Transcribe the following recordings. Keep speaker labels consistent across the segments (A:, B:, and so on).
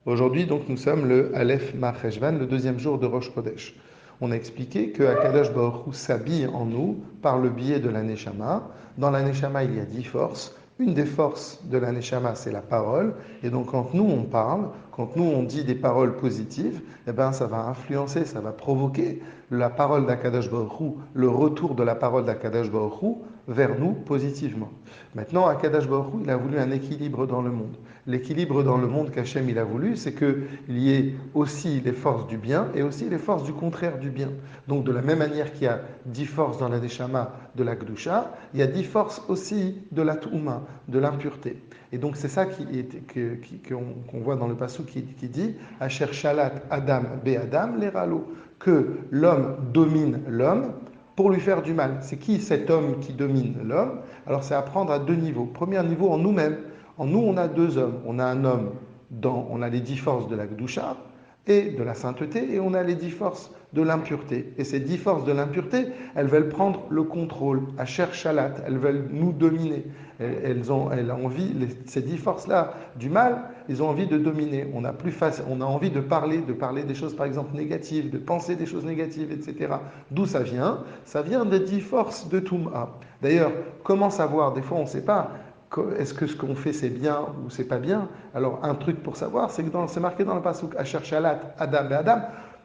A: Aujourd'hui, donc, nous sommes le Aleph Mar Cheshvan, le deuxième jour de Rosh Chodesh. On a expliqué que Akadosh Baruch Hu s'habille en nous par le biais de la Neshama. Dans la Neshama, il y a 10 forces. Une des forces de la Neshama, c'est la parole. Et donc, quand nous, on parle, quand nous, on dit des paroles positives, eh ben, ça va influencer, ça va provoquer la parole d'Akadosh Baruch Hu, le retour de la parole d'Akadosh Baruch Hu vers nous positivement. Maintenant, Akadosh Baruch Hu, il a voulu un équilibre dans le monde. L'équilibre dans le monde qu'Hachem il a voulu, c'est qu'il y ait aussi les forces du bien et aussi les forces du contraire du bien. Donc de la même manière qu'il y a 10 forces dans la Neshama de la Gdusha, il y a 10 forces aussi de la Touma, de l'impureté. Et donc c'est ça qu'on voit dans le passage qui dit Asher Shalat Adam Be Adam Leralo, que l'homme domine l'homme pour lui faire du mal. C'est qui cet homme qui domine l'homme? Alors c'est apprendre à deux niveaux. Premier niveau en nous-mêmes. En nous, on a deux hommes. On a un homme on a les 10 forces de la Gdusha et de la sainteté, et on a les 10 forces de l'impureté. Et ces 10 forces de l'impureté, elles veulent prendre le contrôle, à Shalat, elles veulent nous dominer. Elles ont envie, ces 10 forces-là du mal, ils ont envie de dominer. On a envie de parler des choses, par exemple, négatives, de penser des choses négatives, etc. D'où ça vient? Ça vient des 10 forces de Touma. D'ailleurs, comment savoir? Des fois, on ne sait pas. Est-ce que ce qu'on fait c'est bien ou c'est pas bien? Alors un truc pour savoir, c'est que c'est marqué dans le pasuk Asher Shalat Adam et Adam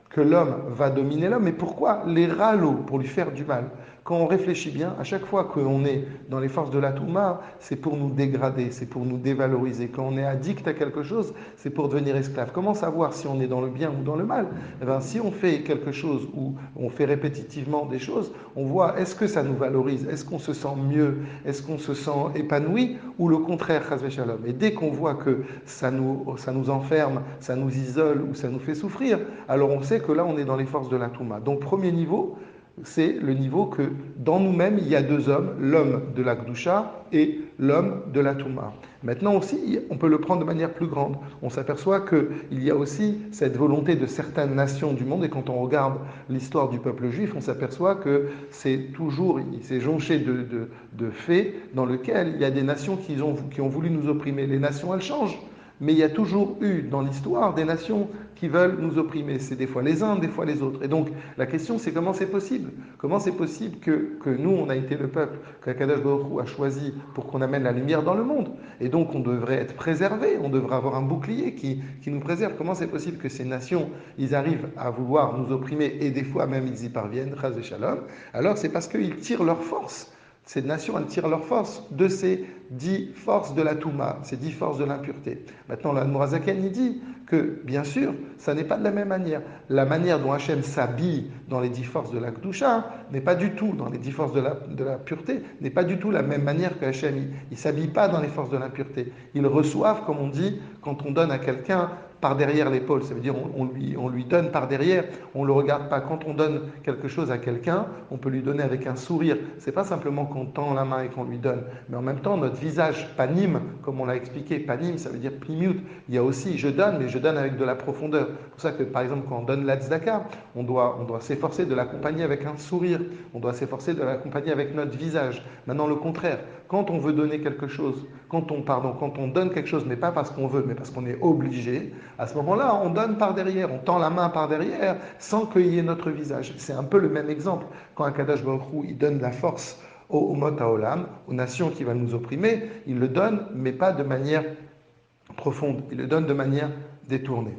A: que l'homme va dominer l'homme. Mais pourquoi? Les ralos, pour lui faire du mal. Quand on réfléchit bien, à chaque fois qu'on est dans les forces de la Touma, c'est pour nous dégrader, c'est pour nous dévaloriser. Quand on est addict à quelque chose, c'est pour devenir esclave. Comment savoir si on est dans le bien ou dans le mal? Eh bien, si on fait quelque chose ou on fait répétitivement des choses, on voit est-ce que ça nous valorise, est-ce qu'on se sent mieux, est-ce qu'on se sent épanoui ou le contraire, chas v'shalom. Et dès qu'on voit que ça nous enferme, ça nous isole ou ça nous fait souffrir, alors on sait que là on est dans les forces de la Touma. Donc premier niveau, c'est le niveau que dans nous-mêmes, il y a deux hommes, l'homme de la Gdusha et l'homme de la Touma. Maintenant aussi, on peut le prendre de manière plus grande. On s'aperçoit qu'il y a aussi cette volonté de certaines nations du monde, et quand on regarde l'histoire du peuple juif, on s'aperçoit que c'est jonché de faits dans lesquels il y a des nations qui ont voulu nous opprimer. Les nations, elles changent. Mais il y a toujours eu dans l'histoire des nations qui veulent nous opprimer. C'est des fois les uns, des fois les autres. Et donc la question c'est comment c'est possible? Comment c'est possible que nous, on a été le peuple qu'Akadosh Baruch Hu a choisi pour qu'on amène la lumière dans le monde? Et donc on devrait être préservé, on devrait avoir un bouclier qui nous préserve. Comment c'est possible que ces nations, ils arrivent à vouloir nous opprimer et des fois même ils y parviennent, chas v'shalom? Alors c'est parce qu'ils tirent leur force. Ces nations, elles tirent leur force de ces 10 forces de la Touma, ces 10 forces de l'impureté. Maintenant, l'Admorazaken, il dit que, bien sûr, ça n'est pas de la même manière. La manière dont Hachem s'habille dans les 10 forces de la Kdusha n'est pas du tout, dans les 10 forces de la pureté, n'est pas du tout la même manière que Hachem. Il ne s'habille pas dans les forces de l'impureté. Ils reçoivent, comme on dit, quand on donne à quelqu'un par derrière l'épaule. Ça veut dire on lui donne par derrière, on ne le regarde pas. Quand on donne quelque chose à quelqu'un, on peut lui donner avec un sourire. Ce n'est pas simplement qu'on tend la main et qu'on lui donne, mais en même temps, notre visage panim, comme on l'a expliqué, panim, ça veut dire plimiut. Il y a aussi, je donne, mais je donne avec de la profondeur. C'est pour ça que, par exemple, quand on donne la tzedaka, on doit s'efforcer de l'accompagner avec un sourire. On doit s'efforcer de l'accompagner avec notre visage. Maintenant, le contraire. Quand on veut donner quelque chose, quand on donne quelque chose, mais pas parce qu'on veut, mais parce qu'on est obligé, à ce moment-là, on donne par derrière, on tend la main par derrière, sans qu'il y ait notre visage. C'est un peu le même exemple. Quand Akadosh Baruch Hu, il donne la force aux Umot HaOlam, aux nations qui veulent nous opprimer, il le donne, mais pas de manière profonde, il le donne de manière détournée.